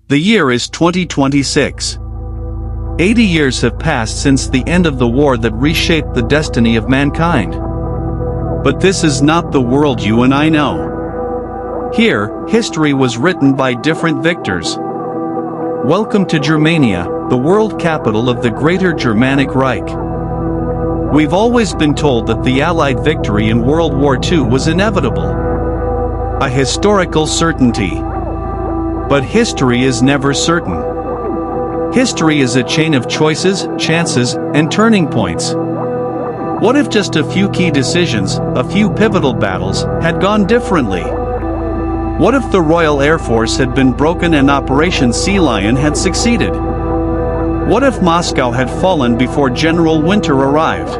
The year is 2026. 80 years have passed since the end of the war that reshaped the destiny of mankind. But this is not the world you and I know. Here, history was written by different victors. Welcome to Germania, the world capital of the Greater Germanic Reich. We've always been told that the Allied victory in World War II was inevitable. A historical certainty. But history is never certain. History is a chain of choices, chances, and turning points. What if just a few key decisions, a few pivotal battles, had gone differently? What if the Royal Air Force had been broken and Operation Sea Lion had succeeded? What if Moscow had fallen before General Winter arrived?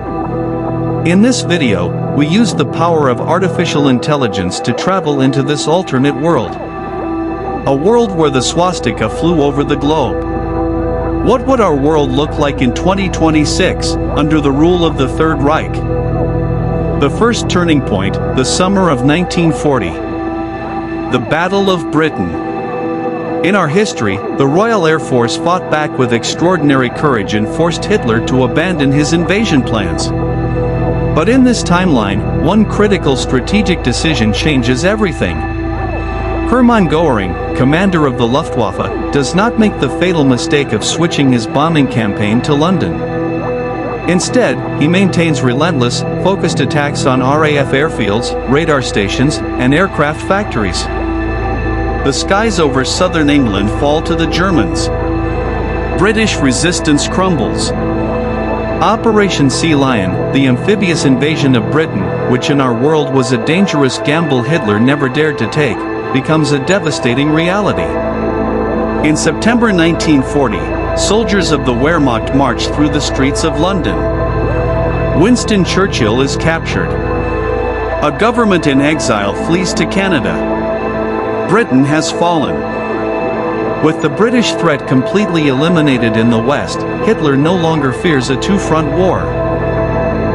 In this video, we use the power of artificial intelligence to travel into this alternate world. A world where the swastika flew over the globe. What would our world look like in 2026, under the rule of the Third Reich? The first turning point, the summer of 1940. The Battle of Britain. In our history, the Royal Air Force fought back with extraordinary courage and forced Hitler to abandon his invasion plans. But in this timeline, one critical strategic decision changes everything. Hermann Göring, commander of the Luftwaffe, does not make the fatal mistake of switching his bombing campaign to London. Instead, he maintains relentless, focused attacks on RAF airfields, radar stations, and aircraft factories. The skies over southern England fall to the Germans. British resistance crumbles. Operation Sea Lion, the amphibious invasion of Britain, which in our world was a dangerous gamble Hitler never dared to take, becomes a devastating reality. In September 1940, soldiers of the Wehrmacht march through the streets of London. Winston Churchill is captured. A government in exile flees to Canada. Britain has fallen. With the British threat completely eliminated in the West, Hitler no longer fears a two-front war.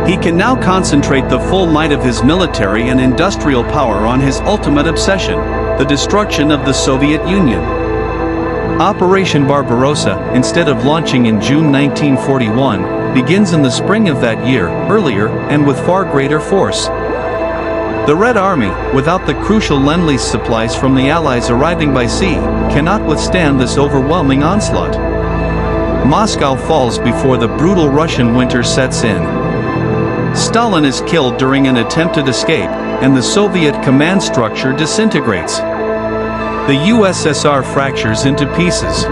He can now concentrate the full might of his military and industrial power on his ultimate obsession, the destruction of the Soviet Union. Operation Barbarossa, instead of launching in June 1941, begins in the spring of that year, earlier, and with far greater force. The Red Army, without the crucial Lend-Lease supplies from the Allies arriving by sea, cannot withstand this overwhelming onslaught. Moscow falls before the brutal Russian winter sets in. Stalin is killed during an attempted escape, and the Soviet command structure disintegrates. The USSR fractures into pieces.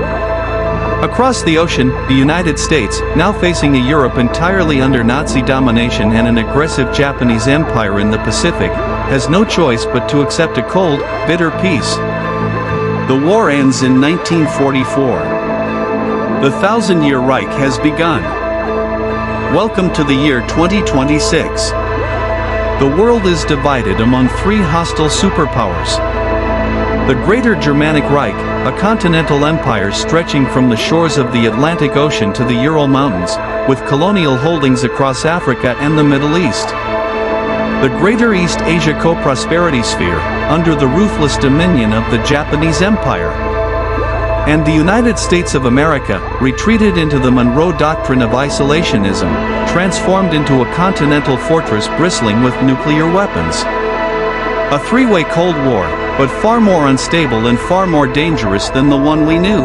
Across the ocean, the United States, now facing a Europe entirely under Nazi domination and an aggressive Japanese empire in the Pacific, has no choice but to accept a cold, bitter peace. The war ends in 1944. The Thousand-Year Reich has begun. Welcome to the year 2026. The world is divided among three hostile superpowers. The Greater Germanic Reich, a continental empire stretching from the shores of the Atlantic Ocean to the Ural Mountains, with colonial holdings across Africa and the Middle East. The Greater East Asia Co-Prosperity Sphere, under the ruthless dominion of the Japanese Empire. And the United States of America, retreated into the Monroe Doctrine of isolationism, transformed into a continental fortress bristling with nuclear weapons. A three-way Cold War, but far more unstable and far more dangerous than the one we knew.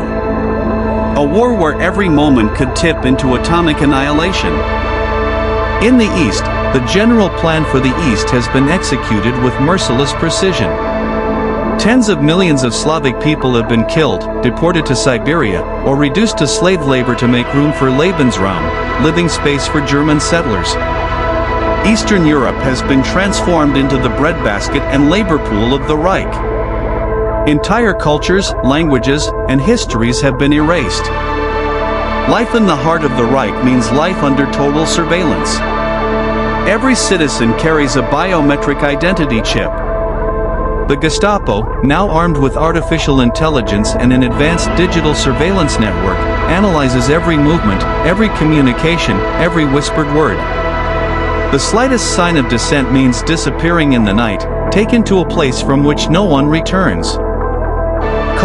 A war where every moment could tip into atomic annihilation. In the East, the general plan for the East has been executed with merciless precision. Tens of millions of Slavic people have been killed, deported to Siberia, or reduced to slave labor to make room for Lebensraum, living space for German settlers. Eastern Europe has been transformed into the breadbasket and labor pool of the Reich. Entire cultures, languages, and histories have been erased. Life in the heart of the Reich means life under total surveillance. Every citizen carries a biometric identity chip. The Gestapo, now armed with artificial intelligence and an advanced digital surveillance network, analyzes every movement, every communication, every whispered word. The slightest sign of dissent means disappearing in the night, taken to a place from which no one returns.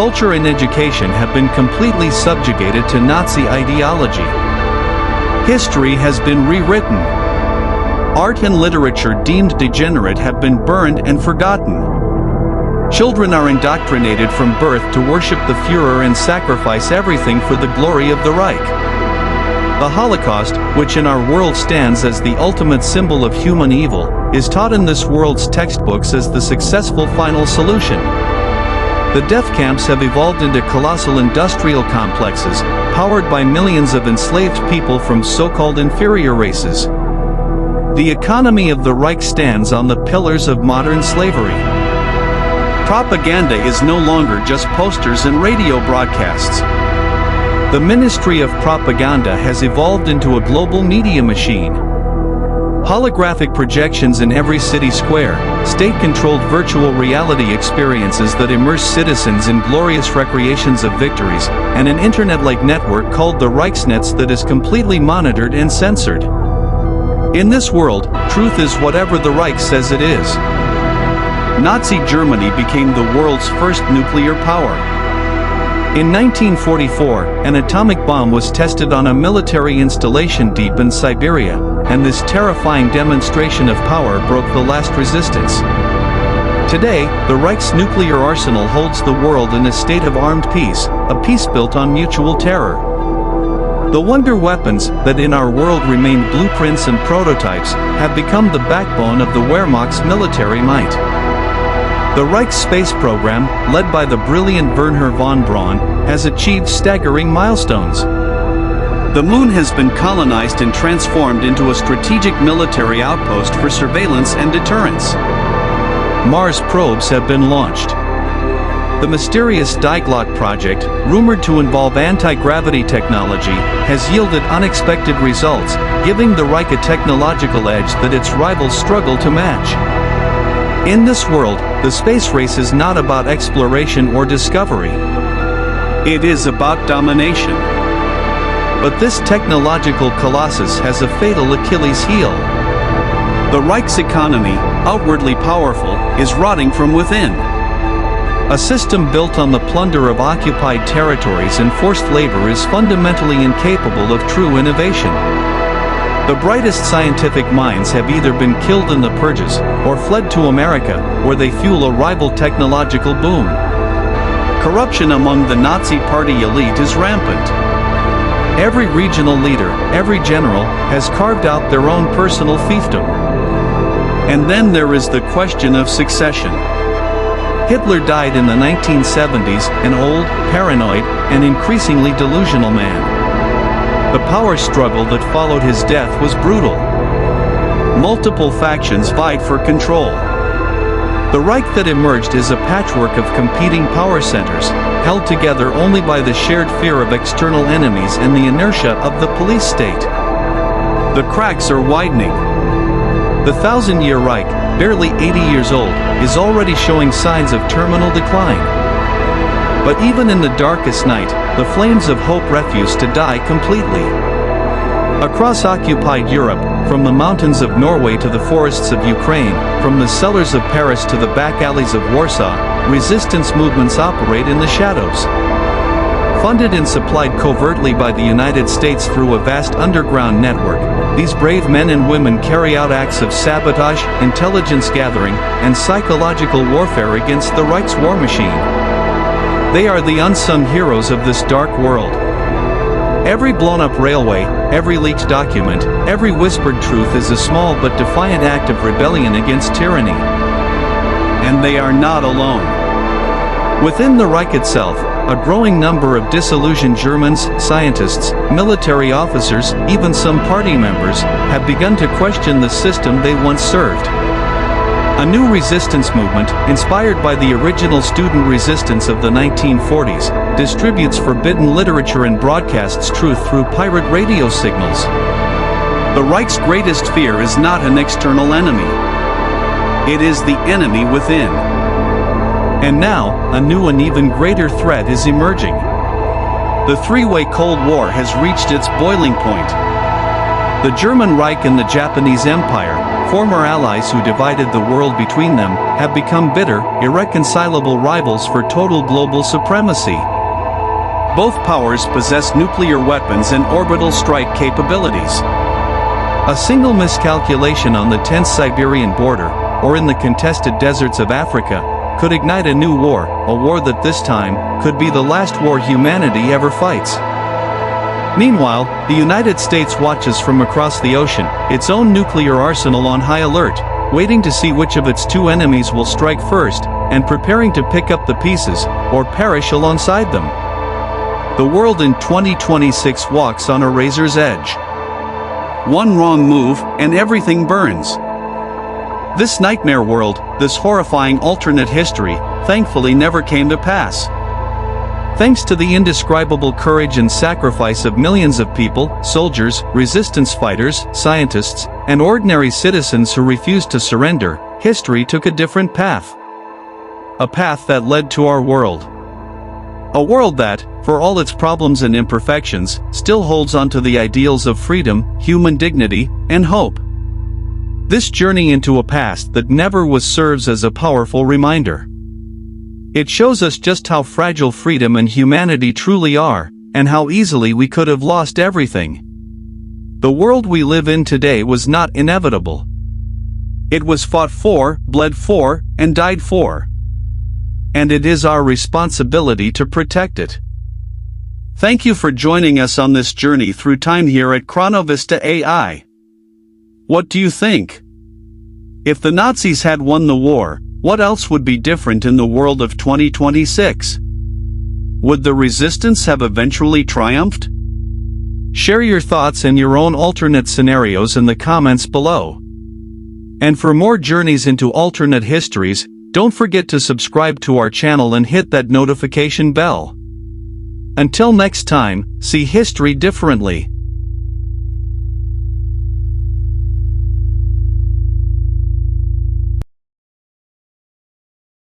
culture and education have been completely subjugated to Nazi ideology. History has been rewritten. Art and literature deemed degenerate have been burned and forgotten. Children are indoctrinated from birth to worship the Führer and sacrifice everything for the glory of the Reich. The Holocaust, which in our world stands as the ultimate symbol of human evil, is taught in this world's textbooks as the successful final solution. The death camps have evolved into colossal industrial complexes, powered by millions of enslaved people from so-called inferior races. The economy of the Reich stands on the pillars of modern slavery. Propaganda is no longer just posters and radio broadcasts. The Ministry of Propaganda has evolved into a global media machine. Holographic projections in every city square, state-controlled virtual reality experiences that immerse citizens in glorious recreations of victories, and an internet-like network called the Reichsnetz that is completely monitored and censored. In this world, truth is whatever the Reich says it is. Nazi Germany became the world's first nuclear power. In 1944, an atomic bomb was tested on a military installation deep in Siberia, and this terrifying demonstration of power broke the last resistance. Today, the Reich's nuclear arsenal holds the world in a state of armed peace, a peace built on mutual terror. The wonder weapons that in our world remain blueprints and prototypes have become the backbone of the Wehrmacht's military might. The Reich space program, led by the brilliant Wernher von Braun, has achieved staggering milestones. The moon has been colonized and transformed into a strategic military outpost for surveillance and deterrence. Mars probes have been launched. The mysterious Die Glocke project, rumored to involve anti-gravity technology, has yielded unexpected results, giving the Reich a technological edge that its rivals struggle to match. In this world, the space race is not about exploration or discovery. It is about domination. But this technological colossus has a fatal Achilles heel. The Reich's economy, outwardly powerful, is rotting from within. A system built on the plunder of occupied territories and forced labor is fundamentally incapable of true innovation. The brightest scientific minds have either been killed in the purges, or fled to America, where they fuel a rival technological boom. Corruption among the Nazi Party elite is rampant. Every regional leader, every general, has carved out their own personal fiefdom. And then there is the question of succession. Hitler died in the 1970s, an old, paranoid, and increasingly delusional man. The power struggle that followed his death was brutal. Multiple factions vied for control. The Reich that emerged is a patchwork of competing power centers, held together only by the shared fear of external enemies and the inertia of the police state. The cracks are widening. The 1,000-year Reich, barely 80 years old, is already showing signs of terminal decline. But even in the darkest night, the flames of hope refuse to die completely. Across occupied Europe, from the mountains of Norway to the forests of Ukraine, from the cellars of Paris to the back alleys of Warsaw, resistance movements operate in the shadows. Funded and supplied covertly by the United States through a vast underground network, these brave men and women carry out acts of sabotage, intelligence gathering, and psychological warfare against the Reich's war machine. They are the unsung heroes of this dark world. Every blown-up railway, every leaked document, every whispered truth is a small but defiant act of rebellion against tyranny. And they are not alone. Within the Reich itself, a growing number of disillusioned Germans, scientists, military officers, even some party members, have begun to question the system they once served. A new resistance movement, inspired by the original student resistance of the 1940s, distributes forbidden literature and broadcasts truth through pirate radio signals. The Reich's greatest fear is not an external enemy. It is the enemy within. And now, a new and even greater threat is emerging. The three-way Cold War has reached its boiling point. The German Reich and the Japanese Empire, former allies who divided the world between them, have become bitter, irreconcilable rivals for total global supremacy. Both powers possess nuclear weapons and orbital strike capabilities. A single miscalculation on the tense Siberian border, or in the contested deserts of Africa, could ignite a new war, a war that this time could be the last war humanity ever fights. Meanwhile, the United States watches from across the ocean, its own nuclear arsenal on high alert, waiting to see which of its two enemies will strike first, and preparing to pick up the pieces, or perish alongside them. The world in 2026 walks on a razor's edge. One wrong move, and everything burns. This nightmare world, this horrifying alternate history, thankfully never came to pass. Thanks to the indescribable courage and sacrifice of millions of people, soldiers, resistance fighters, scientists, and ordinary citizens who refused to surrender, history took a different path. A path that led to our world. A world that, for all its problems and imperfections, still holds on to the ideals of freedom, human dignity, and hope. This journey into a past that never was serves as a powerful reminder. It shows us just how fragile freedom and humanity truly are, and how easily we could have lost everything. The world we live in today was not inevitable. It was fought for, bled for, and died for. And it is our responsibility to protect it. Thank you for joining us on this journey through time here at ChronoVista AI. What do you think? If the Nazis had won the war, what else would be different in the world of 2026? Would the resistance have eventually triumphed? Share your thoughts and your own alternate scenarios in the comments below. And for more journeys into alternate histories, don't forget to subscribe to our channel and hit that notification bell. Until next time, see history differently.